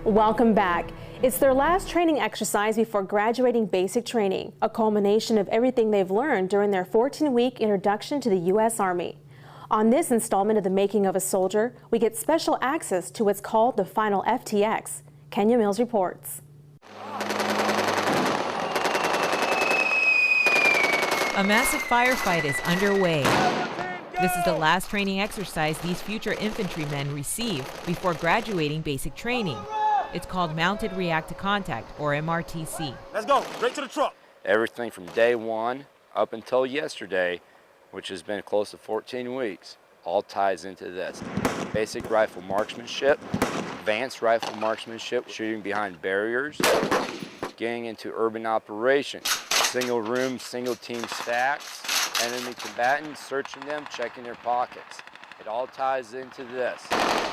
Welcome back. It's their last training exercise before graduating basic training, a culmination of everything they've learned during their 14-week introduction to the U.S. Army. On this installment of The Making of a Soldier, we get special access to what's called the final FTX. Kenya Mills reports. A massive firefight is underway. This is the last training exercise these future infantrymen receive before graduating basic training. It's called Mounted React to Contact, or MRTC. Let's go, straight to the truck. Everything from day one up until yesterday, which has been close to 14 weeks, all ties into this. Basic rifle marksmanship, advanced rifle marksmanship, shooting behind barriers, getting into urban operations, single room, single team stacks, enemy combatants, searching them, checking their pockets. It all ties into this.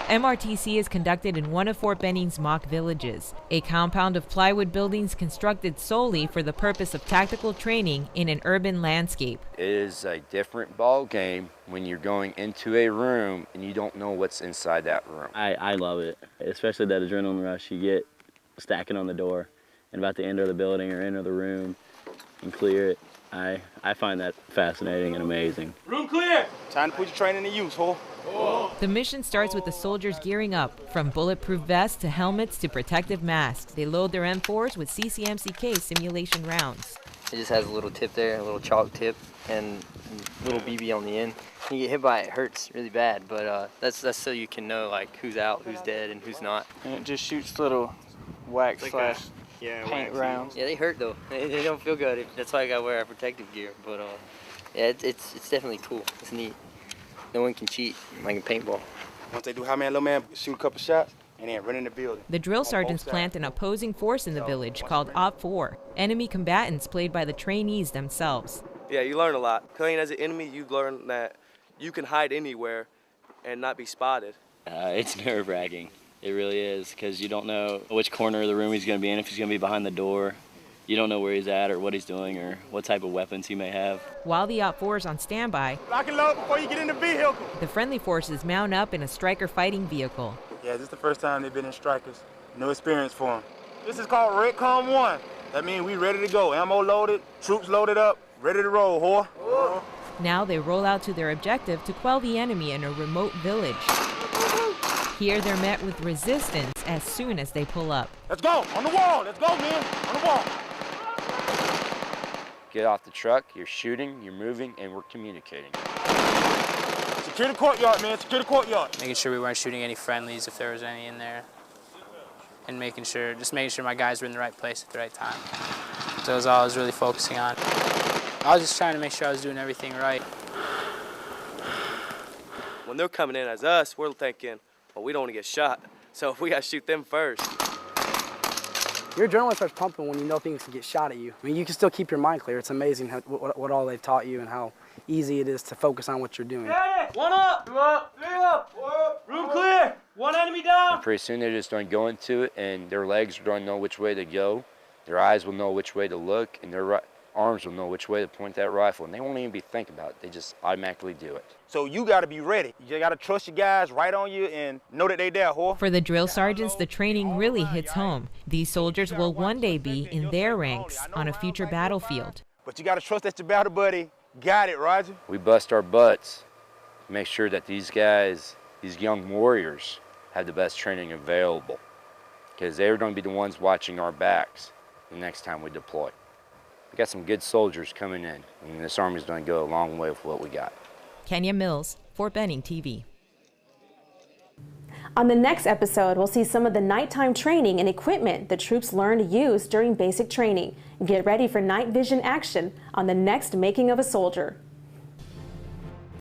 MRTC is conducted in one of Fort Benning's mock villages, a compound of plywood buildings constructed solely for the purpose of tactical training in an urban landscape. It is a different ball game when you're going into a room and you don't know what's inside that room. I love it, especially that adrenaline rush you get stacking on the door and about to enter the building or enter the room and clear it. I find that fascinating and amazing. Room clear. Time to put your training to use, ho. The mission starts with the soldiers gearing up, from bulletproof vests to helmets to protective masks. They load their M4s with CCMCK simulation rounds. It just has a little tip there, a little chalk tip, and a little BB on the end. When you get hit by it, it hurts really bad, but that's so you can know like who's out, who's dead, and who's not. And it just shoots little wax slash paint rounds. Yeah, they hurt though. They don't feel good. That's why I gotta wear our protective gear. But yeah, it's definitely cool. It's neat. No one can cheat like a paintball. Once they do high man, low man, shoot a couple shots and then run in the building. The drill sergeants plant an opposing force in the village called Op 4, enemy combatants played by the trainees themselves. Yeah, you learn a lot. Playing as an enemy, you learn that you can hide anywhere and not be spotted. It's nerve-wracking. It really is, because you don't know which corner of the room he's going to be in, if he's going to be behind the door. You don't know where he's at or what he's doing or what type of weapons he may have. While the Op 4 is on standby, Lock and load before you get in the vehicle. the friendly forces mount up in a Stryker fighting vehicle. Yeah, this is the first time they've been in Strikers. No experience for them. This is called Redcom 1. That means we ready to go. Ammo loaded, troops loaded up, ready to roll, whore. Now they roll out to their objective to quell the enemy in a remote village. Here they're met with resistance as soon as they pull up. Let's go, on the wall. Let's go, man, on the wall. Get off the truck, you're shooting, you're moving, and we're communicating. Secure the courtyard, man, secure the courtyard. Making sure we weren't shooting any friendlies if there was any in there. And just making sure my guys were in the right place at the right time. So that was all I was really focusing on. I was just trying to make sure I was doing everything right. When they're coming in as us, we're thinking, well, we don't want to get shot, so we got to shoot them first. Your adrenaline starts pumping when you know things can get shot at you. I mean, you can still keep your mind clear. It's amazing what all they've taught you and how easy it is to focus on what you're doing. One up, 2 up, 3 up, room clear, one enemy down. And pretty soon they're just going to go into it, and their legs are going to know which way to go. Their eyes will know which way to look, and their arms will know which way to point that rifle. And they won't even be thinking about it. They just automatically do it. So you got to be ready. You got to trust your guys right on you and know that they there, whore. For the drill sergeants, the training really hits home. These soldiers will one day be in their ranks on a future battlefield. But you got to trust that your battle buddy got it, Roger. We bust our butts to make sure that these guys, these young warriors, have the best training available, because they're going to be the ones watching our backs the next time we deploy. We got some good soldiers coming in, and this Army's going to go a long way with what we got. Kenya Mills, Fort Benning TV. On the next episode, we'll see some of the nighttime training and equipment the troops learn to use during basic training. Get ready for night vision action on the next Making of a Soldier.